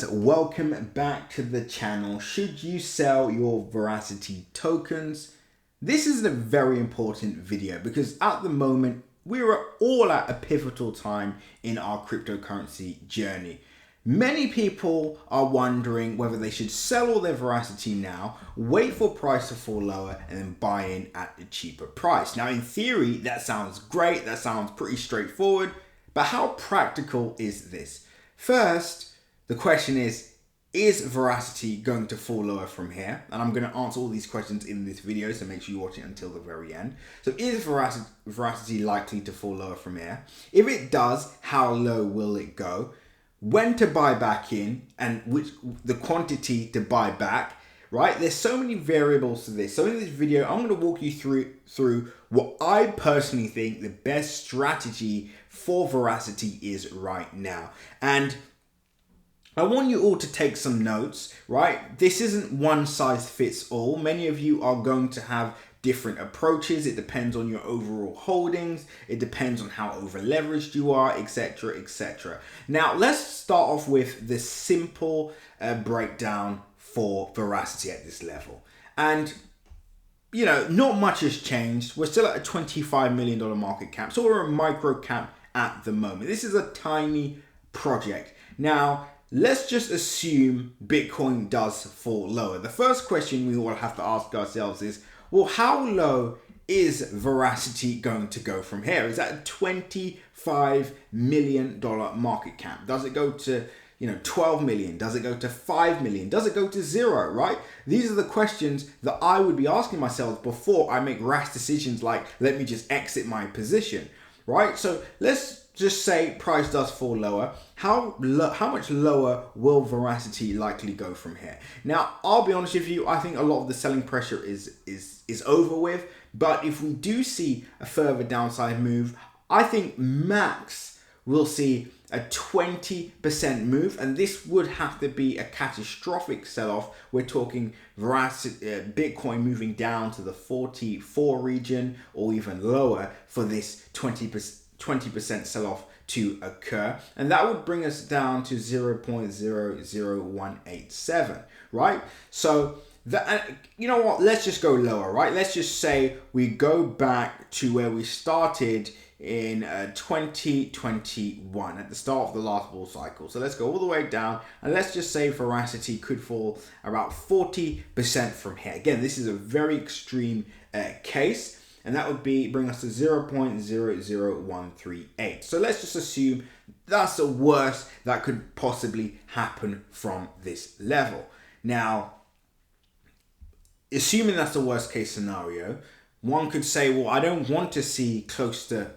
Welcome back to the channel. Should you sell your Verasity tokens? This is a very important video because at the moment we're all at a pivotal time in our cryptocurrency journey. Many people are wondering whether they should sell all their Verasity now, wait for price to fall lower, and then buy in at a cheaper price. Now, in theory, that sounds great. That sounds pretty straightforward. But how practical is this? First, the question is Verasity going to fall lower from here? And I'm going to answer all these questions in this video, so make sure you watch it until the very end. So is Verasity likely to fall lower from here? If it does, how low will it go? When to buy back in, and the quantity to buy back, right? There's so many variables to this. So in this video, I'm going to walk you through what I personally think the best strategy for Verasity is right now. And I want you all to take some notes, right? This isn't one size fits all. Many of you are going to have different approaches. It depends on your overall holdings. It depends on how over leveraged you are, etc., etc. Now, let's start off with the simple breakdown for Verasity at this level. And you know, not much has changed. We're still at a $25 million market cap. So we're a micro cap at the moment. This is a tiny project. Now, let's just assume Bitcoin does fall lower. The first question we all have to ask ourselves is, well, how low is Verasity going to go from here? Is that a $25 million market cap? Does it go to 12 million? Does it go to 5 million? Does it go to zero, right? These are the questions that I would be asking myself before I make rash decisions like, let me just exit my position, right? So let's just say price does fall lower. How much lower will Verasity likely go from here? Now, I'll be honest with you, I think a lot of the selling pressure is over with, but if we do see a further downside move, I think max we'll see a 20% move, and this would have to be a catastrophic sell-off. We're talking Verasity, Bitcoin moving down to the 44 region or even lower for this 20% sell-off to occur, and that would bring us down to 0.00187, right? So you know what, let's just go lower, right? Let's just say we go back to where we started in 2021 at the start of the last bull cycle. So let's go all the way down, and let's just say Verasity could fall about 40% from here. Again, this is a very extreme case, and that would bring us to 0.00138. So let's just assume that's the worst that could possibly happen from this level. Now, assuming that's the worst case scenario, one could say, well, I don't want to see close to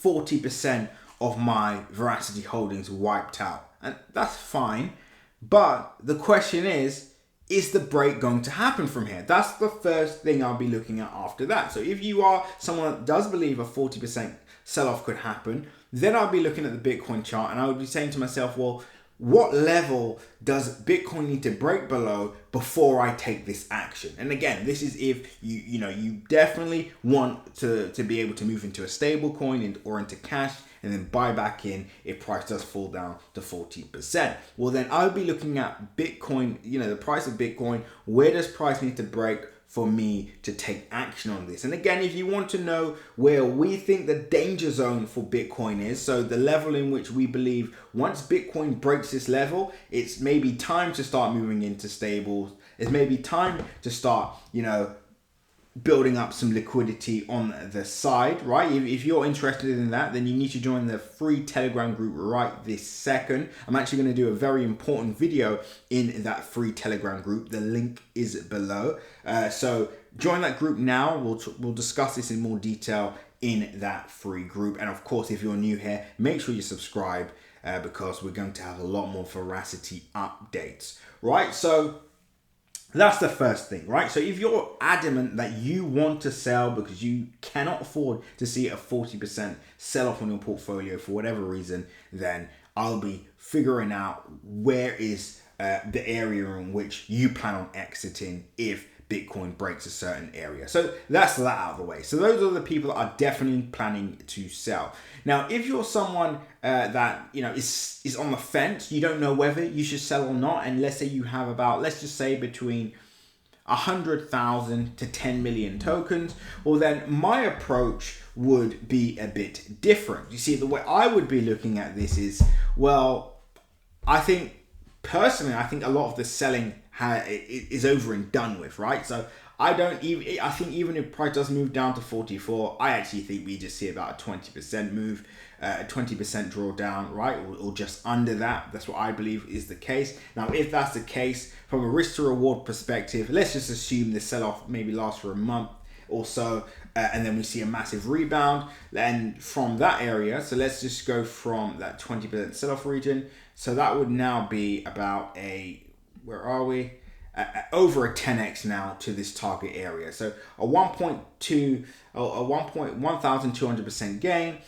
40% of my Verasity holdings wiped out. And that's fine. But the question is the break going to happen from here? That's the first thing I'll be looking at after that. So if you are someone that does believe a 40% sell-off could happen, then I'll be looking at the Bitcoin chart and I would be saying to myself, well, what level does Bitcoin need to break below before I take this action? And again, this is if you definitely want to be able to move into a stable coin or into cash and then buy back in if price does fall down to 40%. Well, then I'll be looking at Bitcoin, the price of Bitcoin. Where does price need to break for me to take action on this? And again, if you want to know where we think the danger zone for Bitcoin is, so the level in which we believe once Bitcoin breaks this level, it's maybe time to start moving into stables. It's maybe time to start, building up some liquidity on the side, right? If you're interested in that, then you need to join the free Telegram group right this second. I'm actually going to do a very important video in that free Telegram group. The link is below. So join that group now. We'll discuss this in more detail in that free group. And of course, if you're new here, make sure you subscribe because we're going to have a lot more Verasity updates, right? So that's the first thing, right? So if you're adamant that you want to sell because you cannot afford to see a 40% sell-off on your portfolio for whatever reason, then I'll be figuring out where is the area in which you plan on exiting if Bitcoin breaks a certain area. So that's that out of the way. So those are the people that are definitely planning to sell. Now, if you're someone that is on the fence, you don't know whether you should sell or not, and let's say you have about, let's just say between 100,000 to 10 million tokens, well then my approach would be a bit different. You see, the way I would be looking at this is, well, I think a lot of the selling is over and done with, right? So I think even if price does move down to 44, I actually think we just see about a 20% move, a 20% drawdown, right? Or just under that. That's what I believe is the case. Now, if that's the case, from a risk to reward perspective, let's just assume the sell-off maybe lasts for a month or so, and then we see a massive rebound. Then from that area, so let's just go from that 20% sell-off region. So that would now be about where are we? Over a 10x now to this target area. So a 1,200% gain,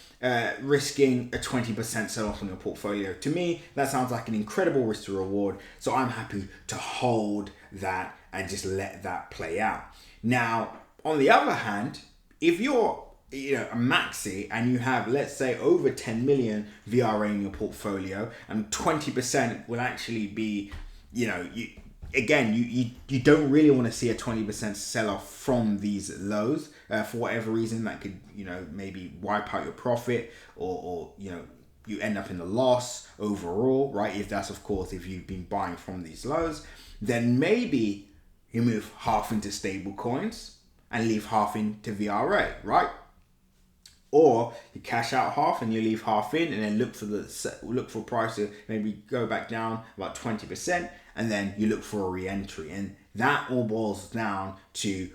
risking a 20% sell off on your portfolio. To me, that sounds like an incredible risk to reward. So I'm happy to hold that and just let that play out. Now, on the other hand, if you're a maxi and you have, let's say, over 10 million VRA in your portfolio, and 20% will actually be, you don't really want to see a 20% sell off from these lows for whatever reason. That could, maybe wipe out your profit, or you end up in the loss overall, right? If that's, of course, if you've been buying from these lows, then maybe you move half into stable coins and leave half into VRA, right? Or you cash out half and you leave half in, and then look for price to maybe go back down about 20%, and then you look for a re-entry. And that all boils down to,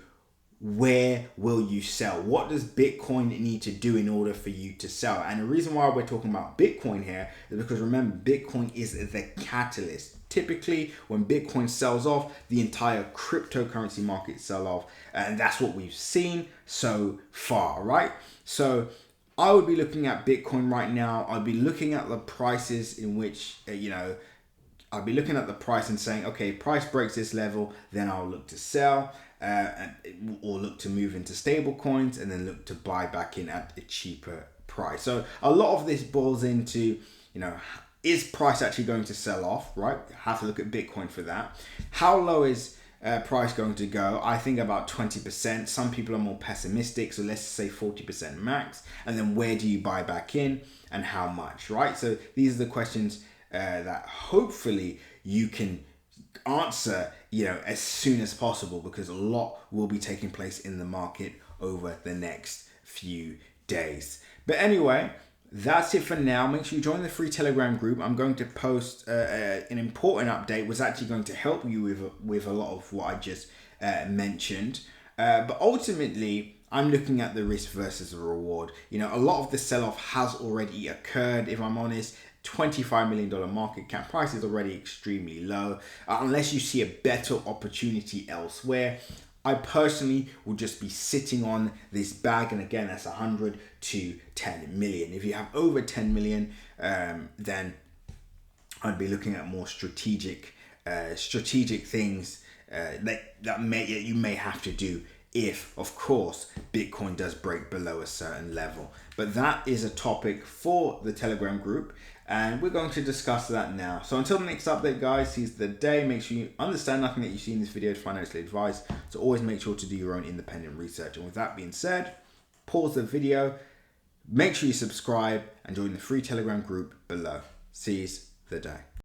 where will you sell? What does Bitcoin need to do in order for you to sell? And the reason why we're talking about Bitcoin here is because, remember, Bitcoin is the catalyst. Typically, when Bitcoin sells off, the entire cryptocurrency market sell off. And that's what we've seen so far, right? So I would be looking at Bitcoin right now. I'd be looking at the prices in which, I'd be looking at the price and saying, okay, price breaks this level, then I'll look to sell, or look to move into stable coins, and then look to buy back in at a cheaper price. So a lot of this boils into, is price actually going to sell off, right? Have to look at Bitcoin for that. How low is price going to go? I think about 20%. Some people are more pessimistic, so let's say 40% max. And then where do you buy back in, and how much, right? So these are the questions that hopefully you can answer, as soon as possible, because a lot will be taking place in the market over the next few days. But anyway, that's it for now. Make sure you join the free Telegram group. I'm going to post an important update, was actually going to help you with a lot of what I just mentioned. But ultimately, I'm looking at the risk versus the reward. A lot of the sell-off has already occurred, if I'm honest. $25 million market cap, price is already extremely low. Unless you see a better opportunity elsewhere, I personally will just be sitting on this bag. And again, that's 100 to 10 million. If you have over 10 million, then I'd be looking at more strategic things that you may have to do if, of course, Bitcoin does break below a certain level. But that is a topic for the Telegram group, and we're going to discuss that now. So until the next update, guys, seize the day. Make sure you understand nothing that you see in this video is financial advice. So always make sure to do your own independent research. And with that being said, pause the video, make sure you subscribe, and join the free Telegram group below. Seize the day.